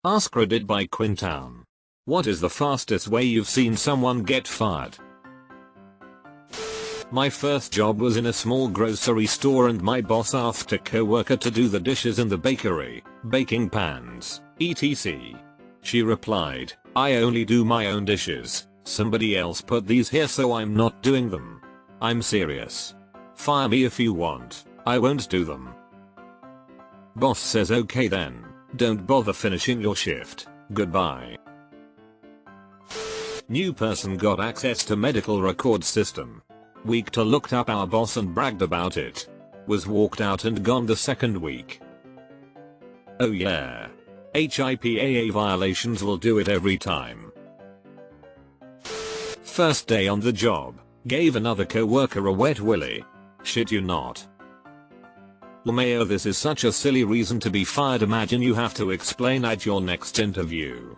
AskReddit by Quintown. What is the fastest way you've seen someone get fired? My first job was in a small grocery store and my boss asked a coworker to do the dishes in the bakery, baking pans, etc. She replied, "I only do my own dishes, somebody else put these here so I'm not doing them. I'm serious. Fire me if you want, I won't do them." Boss says okay then, don't bother finishing your shift, goodbye. New person got access to medical record system. Week 2 looked up our boss and bragged about it. Was walked out and gone the second week. Oh yeah. HIPAA violations will do it every time. First day on the job, gave another coworker a wet willy. Shit you not. LMAO, this is such a silly reason to be fired. Imagine you have to explain at your next interview.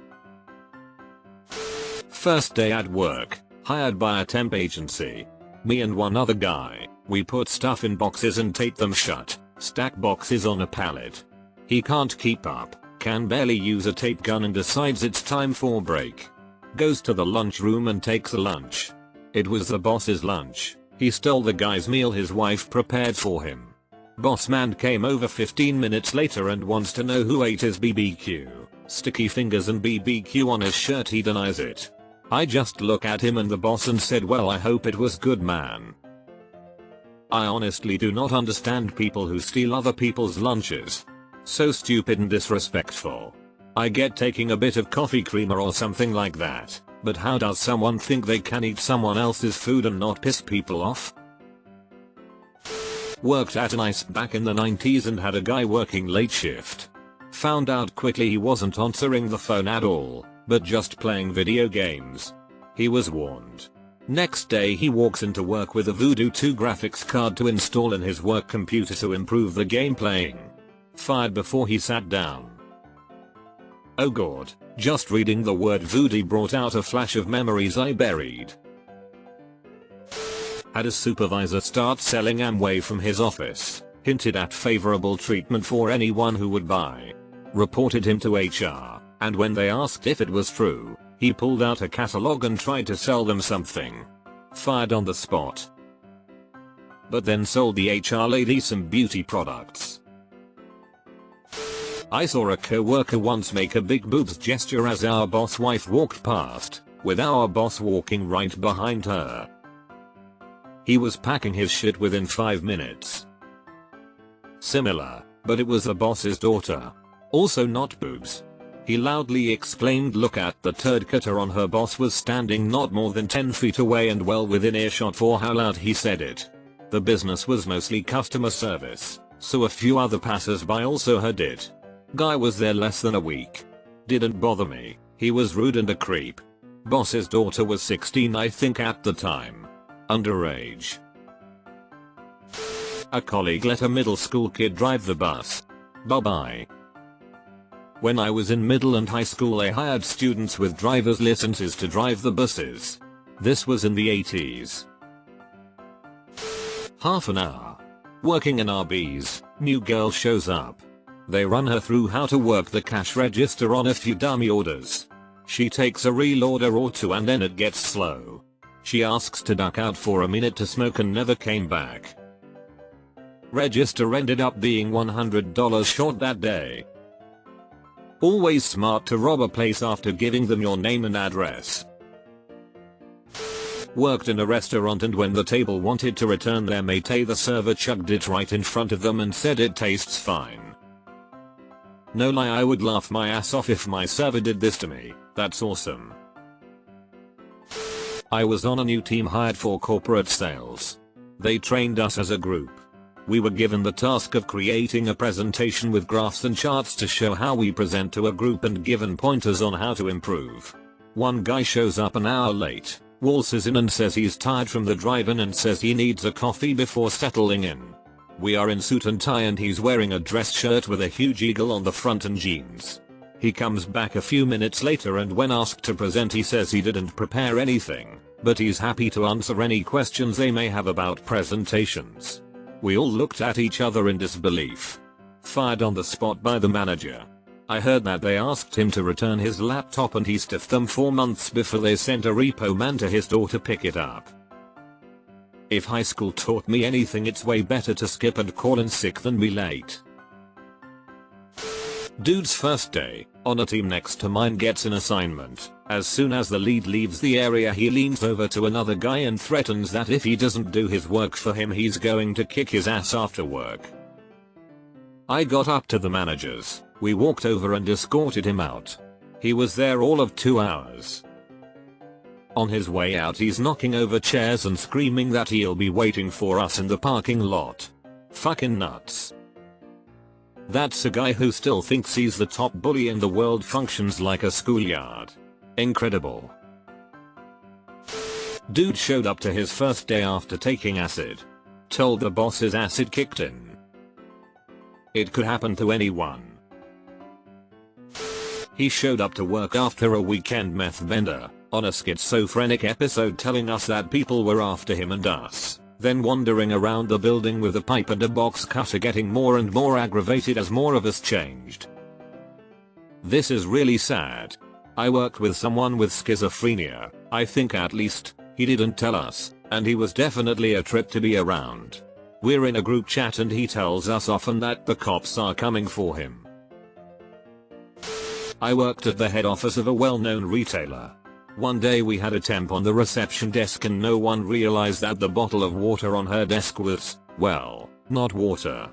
First day at work, hired by a temp agency. Me and one other guy, we put stuff in boxes and tape them shut, stack boxes on a pallet. He can't keep up, can barely use a tape gun and decides it's time for break. Goes to the lunchroom and takes a lunch. It was the boss's lunch. He stole the guy's meal his wife prepared for him. Boss man came over 15 minutes later and wants to know who ate his BBQ, sticky fingers and BBQ on his shirt. He denies it. I just look at him and the boss and said, well, I hope it was good, man. I honestly do not understand people who steal other people's lunches. So stupid and disrespectful. I get taking a bit of coffee creamer or something like that, but how does someone think they can eat someone else's food and not piss people off? Worked at an ice back in the 90s and had a guy working late shift. Found out quickly he wasn't answering the phone at all, but just playing video games. He was warned. Next day he walks into work with a Voodoo 2 graphics card to install in his work computer to improve the game playing. Fired before he sat down. Oh god, just reading the word Voodoo brought out a flash of memories I buried. Had a supervisor start selling Amway from his office, hinted at favorable treatment for anyone who would buy. Reported him to HR, and when they asked if it was true, he pulled out a catalog and tried to sell them something. Fired on the spot. But then sold the HR lady some beauty products. I saw a coworker once make a big boobs gesture as our boss wife walked past, with our boss walking right behind her. He was packing his shit within 5 minutes. Similar, but it was the boss's daughter. Also not boobs. He loudly exclaimed, "Look at the turd cutter on her." Boss was standing not more than 10 feet away and well within earshot for how loud he said it. The business was mostly customer service, so a few other passers-by also heard it. Guy was there less than a week. Didn't bother me, he was rude and a creep. Boss's daughter was 16 I think at the time. Underage. A colleague let a middle school kid drive the bus. Bye bye. When I was in middle and high school I hired students with driver's licenses to drive the buses. This was in the 80s. Half an hour. Working in Arby's, new girl shows up. They run her through how to work the cash register on a few dummy orders. She takes a real order or two and then it gets slow. She asks to duck out for a minute to smoke and never came back. Register ended up being $100 short that day. Always smart to rob a place after giving them your name and address. Worked in a restaurant and when the table wanted to return their mate, the server chugged it right in front of them and said it tastes fine. No lie, I would laugh my ass off if my server did this to me. That's awesome. I was on a new team hired for corporate sales. They trained us as a group. We were given the task of creating a presentation with graphs and charts to show how we present to a group and given pointers on how to improve. One guy shows up an hour late, waltzes in and says he's tired from the drive-in and says he needs a coffee before settling in. We are in suit and tie and he's wearing a dress shirt with a huge eagle on the front and jeans. He comes back a few minutes later and when asked to present he says he didn't prepare anything, but he's happy to answer any questions they may have about presentations. We all looked at each other in disbelief. Fired on the spot by the manager. I heard that they asked him to return his laptop and he stiffed them for months before they sent a repo man to his door to pick it up. If high school taught me anything, it's way better to skip and call in sick than be late. Dude's first day on a team next to mine gets an assignment. As soon as the lead leaves the area, he leans over to another guy and threatens that if he doesn't do his work for him, he's going to kick his ass after work. I got up to the managers. We walked over and escorted him out. He was there all of 2 hours. On his way out, he's knocking over chairs and screaming that he'll be waiting for us in the parking lot. Fucking nuts. That's a guy who still thinks he's the top bully in the world, functions like a schoolyard. Incredible. Dude showed up to his first day after taking acid. Told the boss his acid kicked in. It could happen to anyone. He showed up to work after a weekend meth bender on a schizophrenic episode, telling us that people were after him and us. Then wandering around the building with a pipe and a box cutter, getting more and more aggravated as more of us changed. This is really sad. I worked with someone with schizophrenia, I think at least, he didn't tell us, and he was definitely a trip to be around. We're in a group chat and he tells us often that the cops are coming for him. I worked at the head office of a well-known retailer. One day we had a temp on the reception desk and no one realized that the bottle of water on her desk was, well, not water.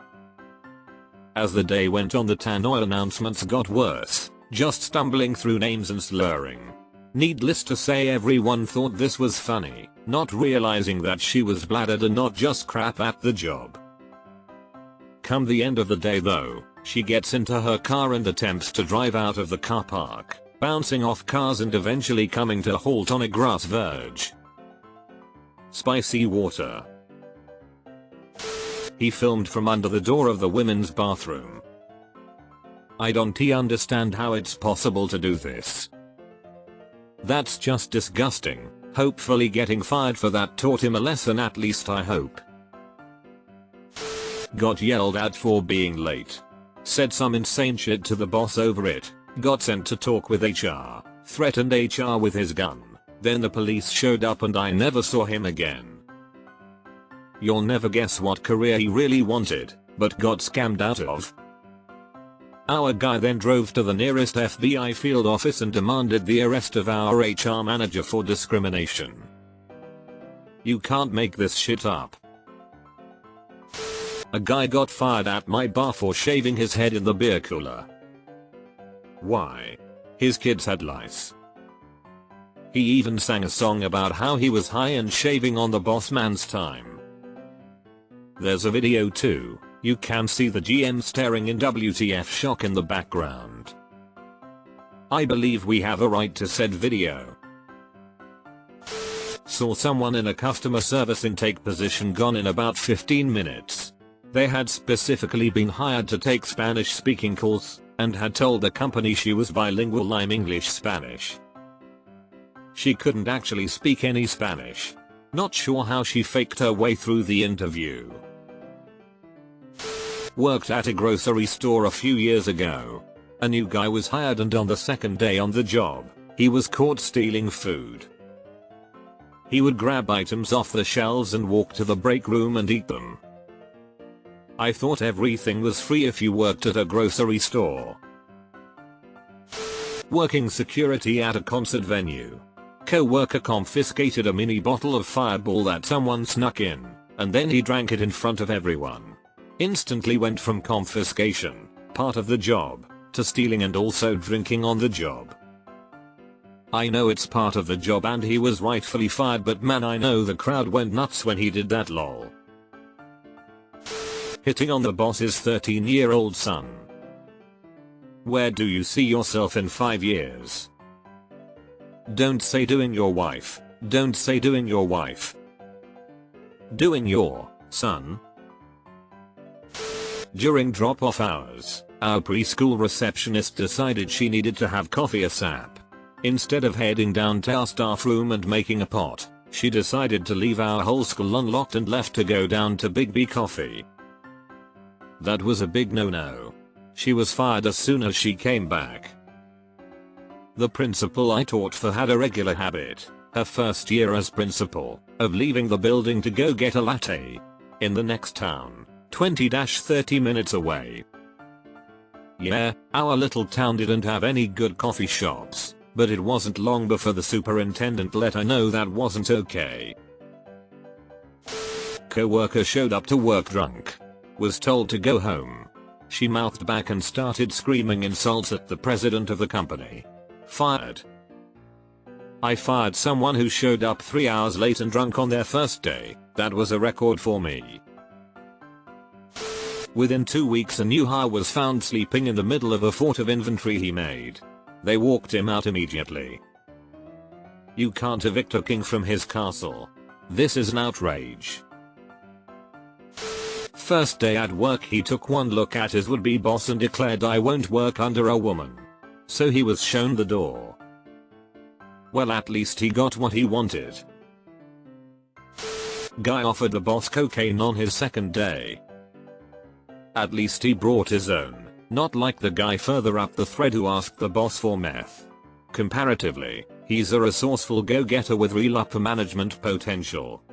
As the day went on, the tannoy announcements got worse, just stumbling through names and slurring. Needless to say, everyone thought this was funny, not realizing that she was bladdered and not just crap at the job. Come the end of the day though, she gets into her car and attempts to drive out of the car park, bouncing off cars and eventually coming to a halt on a grass verge. Spicy water. He filmed from under the door of the women's bathroom. I don't understand how it's possible to do this. That's just disgusting. Hopefully getting fired for that taught him a lesson, at least I hope. Got yelled at for being late. Said some insane shit to the boss over it. Got sent to talk with HR. Threatened HR with his gun. Then the police showed up and I never saw him again. You'll never guess what career he really wanted, but got scammed out of. Our guy then drove to the nearest FBI field office and demanded the arrest of our HR manager for discrimination. You can't make this shit up. A guy got fired at my bar for shaving his head in the beer cooler. Why? His kids had lice. He even sang a song about how he was high and shaving on the boss man's time. There's a video too. You can see the GM staring in WTF shock in the background. I believe we have a right to said video. Saw someone in a customer service intake position gone in about 15 minutes. They had specifically been hired to take Spanish speaking calls and had told the company she was bilingual. I'm English Spanish. She couldn't actually speak any Spanish. Not sure how she faked her way through the interview. Worked at a grocery store a few years ago. A new guy was hired and on the second day on the job, he was caught stealing food. He would grab items off the shelves and walk to the break room and eat them. I thought everything was free if you worked at a grocery store. Working security at a concert venue. Co-worker confiscated a mini bottle of Fireball that someone snuck in, and then he drank it in front of everyone. Instantly went from confiscation, part of the job, to stealing and also drinking on the job. I know it's part of the job and he was rightfully fired, but man, I know the crowd went nuts when he did that, lol. Hitting on the boss's 13-year-old son. Where do you see yourself in 5 years? Don't say doing your wife. Don't say doing your wife. Doing your son. During drop-off hours, our preschool receptionist decided she needed to have coffee ASAP. Instead of heading down to our staff room and making a pot, she decided to leave our whole school unlocked and left to go down to Big B Coffee. That was a big no-no. She was fired as soon as she came back. The principal I taught for had a regular habit, her first year as principal, of leaving the building to go get a latte in the next town, 20-30 minutes away. Yeah, our little town didn't have any good coffee shops, but it wasn't long before the superintendent let her know that wasn't okay. Coworker showed up to work drunk. Was told to go home. She mouthed back and started screaming insults at the president of the company. Fired. I fired someone who showed up 3 hours late and drunk on their first day. That was a record for me. Within 2 weeks a new hire was found sleeping in the middle of a fort of inventory he made. They walked him out immediately. You can't evict a king from his castle. This is an outrage. First day at work he took one look at his would-be boss and declared I won't work under a woman. So he was shown the door. Well, at least he got what he wanted. Guy offered the boss cocaine on his second day. At least he brought his own, not like the guy further up the thread who asked the boss for meth. Comparatively, he's a resourceful go-getter with real upper management potential.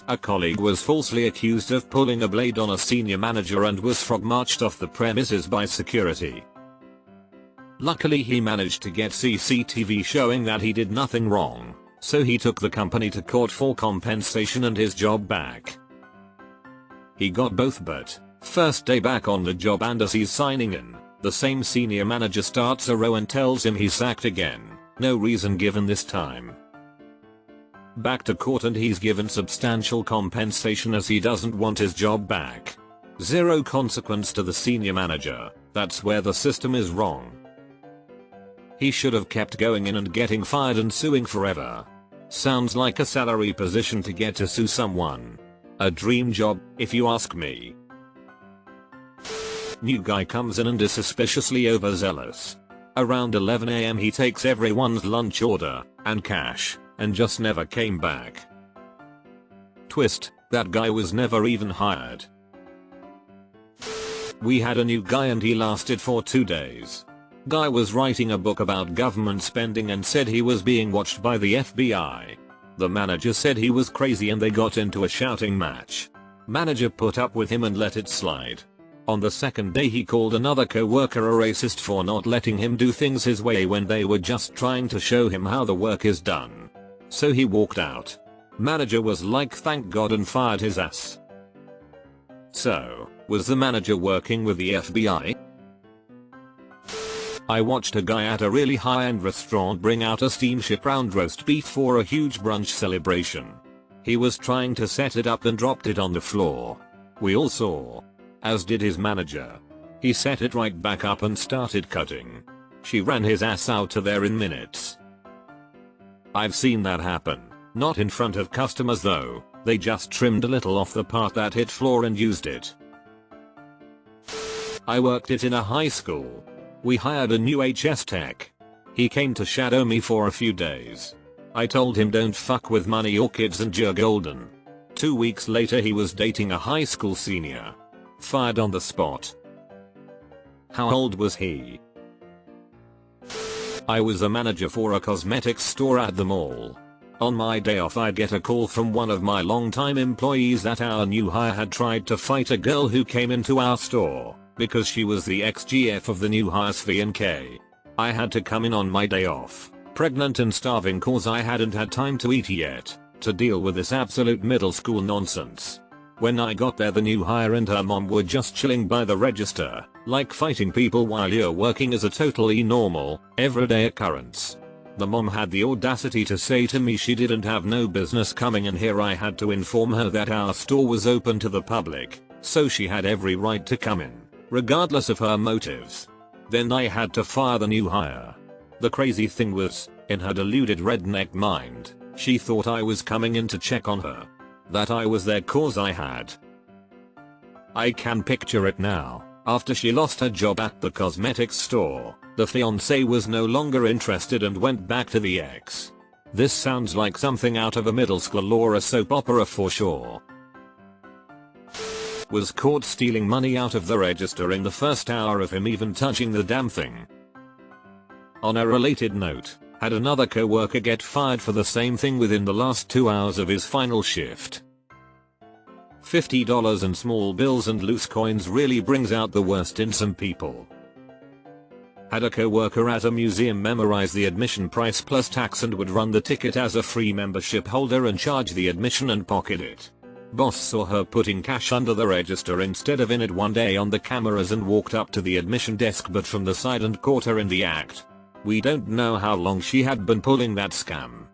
A colleague was falsely accused of pulling a blade on a senior manager and was frog-marched off the premises by security. Luckily he managed to get CCTV showing that he did nothing wrong, so he took the company to court for compensation and his job back. He got both, but first day back on the job and as he's signing in, the same senior manager starts a row and tells him he's sacked again, no reason given this time. Back to court and he's given substantial compensation as he doesn't want his job back. Zero consequence to the senior manager. That's where the system is wrong. He should have kept going in and getting fired and suing forever. Sounds like a salary position to get to sue someone. A dream job, if you ask me. New guy comes in and is suspiciously overzealous. Around 11 AM he takes everyone's lunch order and cash and just never came back. Twist, that guy was never even hired. We had a new guy and he lasted for 2 days. Guy was writing a book about government spending and said he was being watched by the FBI. The manager said he was crazy and they got into a shouting match. Manager put up with him and let it slide. On the second day he called another co-worker a racist for not letting him do things his way when they were just trying to show him how the work is done. So he walked out. Manager was like thank God and fired his ass. So, was the manager working with the FBI? I watched a guy at a really high-end restaurant bring out a steamship round roast beef for a huge brunch celebration. He was trying to set it up and dropped it on the floor. We all saw. As did his manager. He set it right back up and started cutting. She ran his ass out of there in minutes. I've seen that happen. Not in front of customers though. They just trimmed a little off the part that hit floor and used it. I worked it in a high school. We hired a new HS tech. He came to shadow me for a few days. I told him don't fuck with money or kids and you're golden. 2 weeks later he was dating a high school senior. Fired on the spot. How old was he? I was a manager for a cosmetics store at the mall. On my day off I'd get a call from one of my longtime employees that our new hire had tried to fight a girl who came into our store because she was the ex-GF of the new hire's V&K. I had to come in on my day off, pregnant and starving cause I hadn't had time to eat yet, to deal with this absolute middle school nonsense. When I got there the new hire and her mom were just chilling by the register, like fighting people while you're working is a totally normal, everyday occurrence. The mom had the audacity to say to me she didn't have no business coming in here. I had to inform her that our store was open to the public, so she had every right to come in, regardless of her motives. Then I had to fire the new hire. The crazy thing was, in her deluded redneck mind, she thought I was coming in to check on her. That I was there cause I had. I can picture it now. After she lost her job at the cosmetics store, the fiancé was no longer interested and went back to the ex. This sounds like something out of a middle school or a soap opera for sure. Was caught stealing money out of the register in the first hour of him even touching the damn thing. On a related note, had another co-worker get fired for the same thing within the last 2 hours of his final shift. $50 and small bills and loose coins really brings out the worst in some people. Had a co-worker at a museum memorize the admission price plus tax and would run the ticket as a free membership holder and charge the admission and pocket it. Boss saw her putting cash under the register instead of in it one day on the cameras and walked up to the admission desk but from the side and caught her in the act. We don't know how long she had been pulling that scam.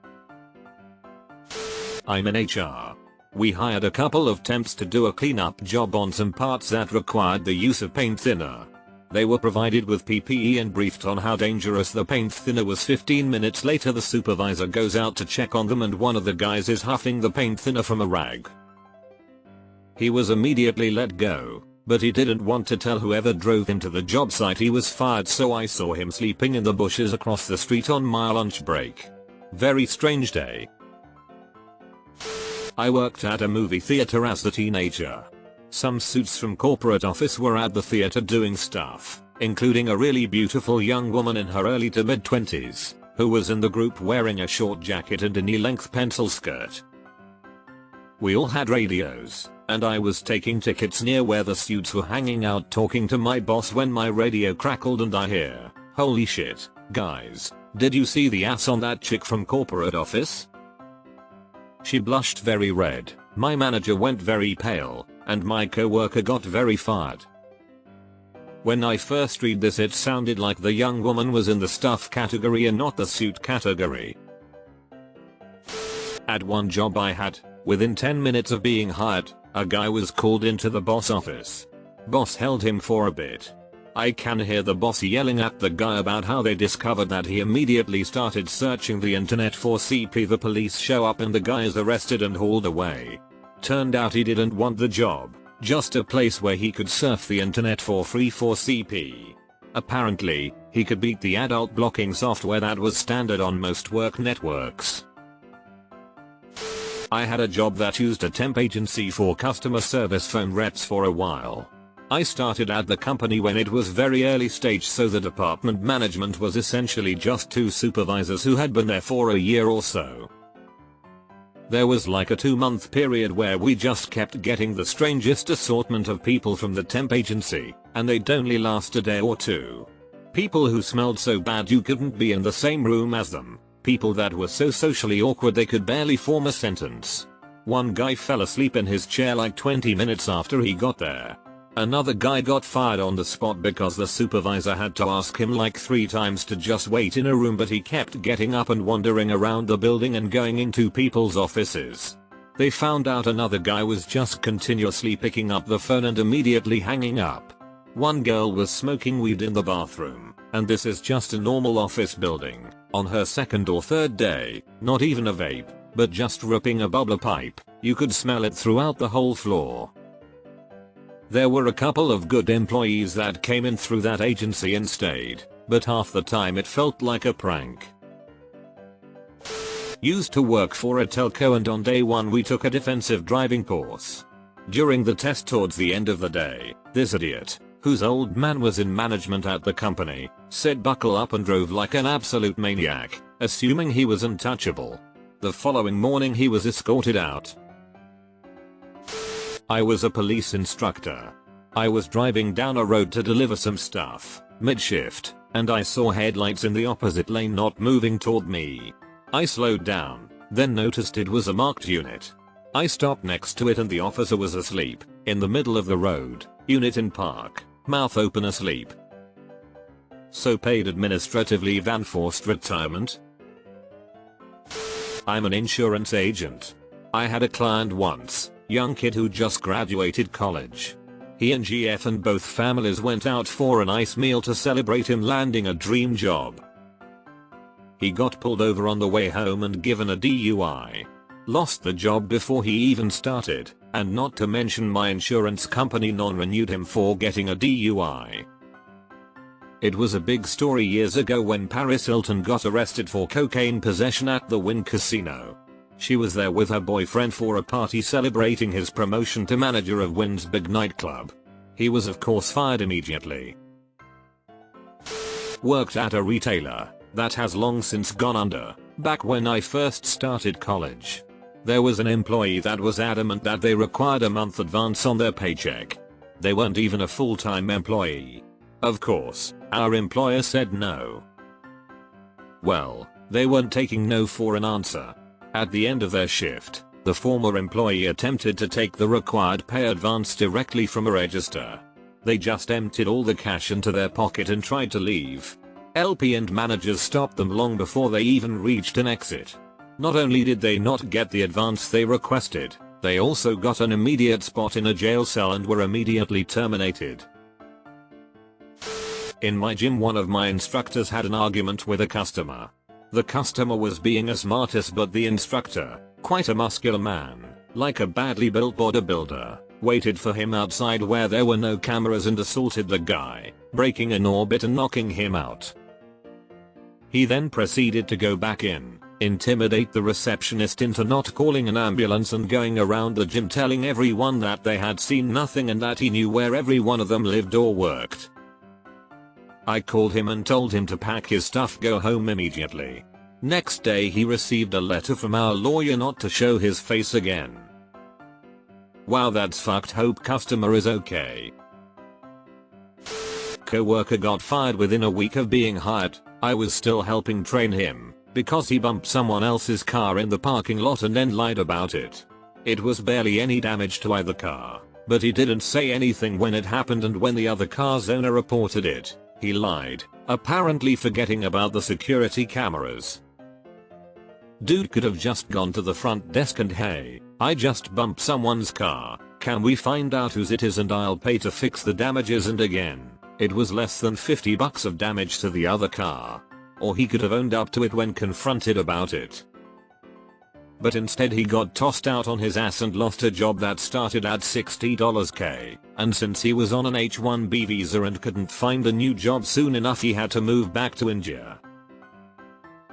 I'm in HR. We hired a couple of temps to do a cleanup job on some parts that required the use of paint thinner. They were provided with PPE and briefed on how dangerous the paint thinner was. 15 minutes later the supervisor goes out to check on them and one of the guys is huffing the paint thinner from a rag. He was immediately let go, but he didn't want to tell whoever drove him to the job site he was fired, so I saw him sleeping in the bushes across the street on my lunch break. Very strange day. I worked at a movie theater as a teenager. Some suits from corporate office were at the theater doing stuff, including a really beautiful young woman in her early to mid 20s, who was in the group wearing a short jacket and a knee-length pencil skirt. We all had radios, and I was taking tickets near where the suits were hanging out talking to my boss when my radio crackled and I hear, "Holy shit, guys, did you see the ass on that chick from corporate office?" She blushed very red, my manager went very pale, and my co-worker got very fired. When I first read this it sounded like the young woman was in the stuff category and not the suit category. At one job I had, within 10 minutes of being hired, a guy was called into the boss office. Boss held him for a bit. I can hear the boss yelling at the guy about how they discovered that he immediately started searching the internet for CP. The police show up and the guy is arrested and hauled away. Turned out he didn't want the job, just a place where he could surf the internet for free for CP. Apparently, he could beat the adult blocking software that was standard on most work networks. I had a job that used a temp agency for customer service phone reps for a while. I started at the company when it was very early stage, so the department management was essentially just 2 supervisors who had been there for a year or so. There was like a 2-month period where we just kept getting the strangest assortment of people from the temp agency, and they'd only last a day or 2. People who smelled so bad you couldn't be in the same room as them. People that were so socially awkward they could barely form a sentence. One guy fell asleep in his chair like 20 minutes after he got there. Another guy got fired on the spot because the supervisor had to ask him like 3 times to just wait in a room, but he kept getting up and wandering around the building and going into people's offices. They found out another guy was just continuously picking up the phone and immediately hanging up. One girl was smoking weed in the bathroom, and this is just a normal office building, on her 2nd or 3rd day, not even a vape, but just ripping a bubbler pipe. You could smell it throughout the whole floor. There were a couple of good employees that came in through that agency and stayed, but half the time it felt like a prank. Used to work for a telco, and on day 1 we took a defensive driving course. During the test towards the end of the day, this idiot, whose old man was in management at the company, said buckle up and drove like an absolute maniac, assuming he was untouchable. The following morning he was escorted out. I was a police instructor. I was driving down a road to deliver some stuff, mid-shift, and I saw headlights in the opposite lane not moving toward me. I slowed down, then noticed it was a marked unit. I stopped next to it and the officer was asleep, in the middle of the road, unit in park, mouth open asleep. So paid administrative leave and forced retirement? I'm an insurance agent. I had a client once. Young kid who just graduated college. He and GF and both families went out for a nice meal to celebrate him landing a dream job. He got pulled over on the way home and given a DUI. Lost the job before he even started, and not to mention my insurance company non-renewed him for getting a DUI. It was a big story years ago when Paris Hilton got arrested for cocaine possession at the Wynn Casino. She was there with her boyfriend for a party celebrating his promotion to manager of Wynn's big nightclub. He was of course fired immediately. Worked at a retailer that has long since gone under. Back when I first started college, there was an employee that was adamant that they required a month advance on their paycheck. They weren't even a full-time employee. Of course, our employer said no. Well, they weren't taking no for an answer. At the end of their shift, the former employee attempted to take the required pay advance directly from a register. They just emptied all the cash into their pocket and tried to leave. LP and managers stopped them long before they even reached an exit. Not only did they not get the advance they requested, they also got an immediate spot in a jail cell and were immediately terminated. In my gym, one of my instructors had an argument with a customer. The customer was being a smartass, but the instructor, quite a muscular man, like a badly built bodybuilder, waited for him outside where there were no cameras and assaulted the guy, breaking an orbit and knocking him out. He then proceeded to go back in, intimidate the receptionist into not calling an ambulance and going around the gym telling everyone that they had seen nothing and that he knew where every one of them lived or worked. I called him and told him to pack his stuff, go home immediately. Next day he received a letter from our lawyer not to show his face again. Wow, that's fucked. Hope customer is okay. Coworker got fired within a week of being hired. I was still helping train him because he bumped someone else's car in the parking lot and then lied about it. It was barely any damage to either car, but he didn't say anything when it happened, and when the other car's owner reported it, he lied, apparently forgetting about the security cameras. Dude could have just gone to the front desk and, hey, I just bumped someone's car, can we find out whose it is and I'll pay to fix the damages, and again, it was less than $50 of damage to the other car. Or he could have owned up to it when confronted about it. But instead he got tossed out on his ass and lost a job that started at $60K, and since he was on an H-1B visa and couldn't find a new job soon enough, he had to move back to India.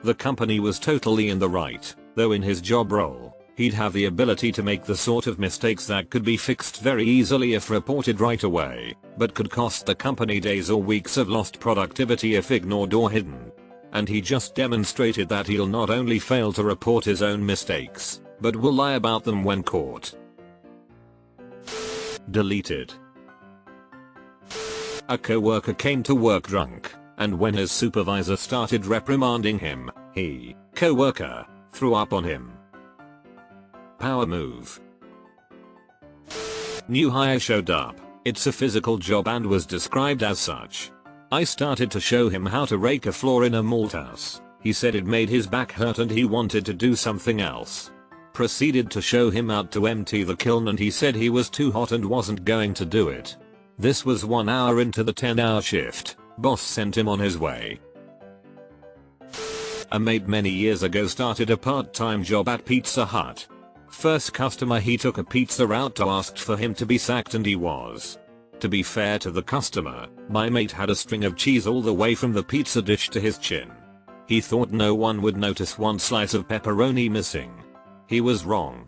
The company was totally in the right, though in his job role, he'd have the ability to make the sort of mistakes that could be fixed very easily if reported right away, but could cost the company days or weeks of lost productivity if ignored or hidden. And he just demonstrated that he'll not only fail to report his own mistakes, but will lie about them when caught. Deleted. A coworker came to work drunk, and when his supervisor started reprimanding him, he, coworker, threw up on him. Power move. New hire showed up. It's a physical job and was described as such. I started to show him how to rake a floor in a malt house. He said it made his back hurt and he wanted to do something else. Proceeded to show him how to empty the kiln and he said he was too hot and wasn't going to do it. This was 1 hour into the 10-hour shift. Boss sent him on his way. A mate many years ago started a part-time job at Pizza Hut. First customer he took a pizza out to asked for him to be sacked, and he was. To be fair to the customer, my mate had a string of cheese all the way from the pizza dish to his chin. He thought no one would notice one slice of pepperoni missing. He was wrong.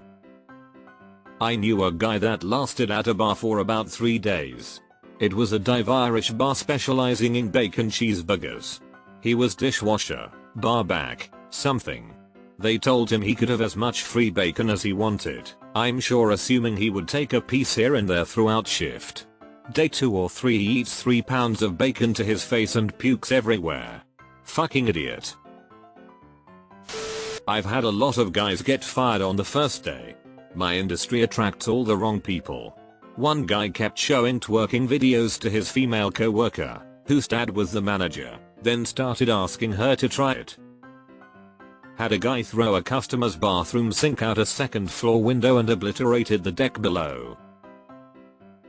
I knew a guy that lasted at a bar for about 3 days. It was a dive Irish bar specializing in bacon cheeseburgers. He was dishwasher, bar back, something. They told him he could have as much free bacon as he wanted, I'm sure assuming he would take a piece here and there throughout shift. Day 2 or 3 he eats 3 pounds of bacon to his face and pukes everywhere. Fucking idiot. I've had a lot of guys get fired on the first day. My industry attracts all the wrong people. One guy kept showing twerking videos to his female coworker, whose dad was the manager, then started asking her to try it. Had a guy throw a customer's bathroom sink out a 2nd floor window and obliterated the deck below.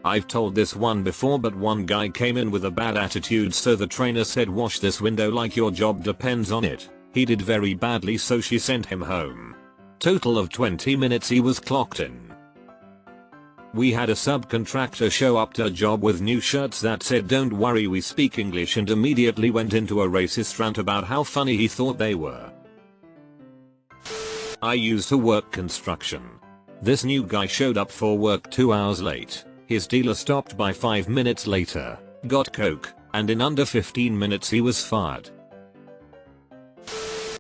I've told this one before, but one guy came in with a bad attitude, so the trainer said wash this window like your job depends on it. He did very badly, so she sent him home. Total of 20 minutes he was clocked in. We had a subcontractor show up to a job with new shirts that said don't worry we speak English, and immediately went into a racist rant about how funny he thought they were. I used to work construction. This new guy showed up for work 2 hours late. His dealer stopped by 5 minutes later, got coke, and in under 15 minutes he was fired.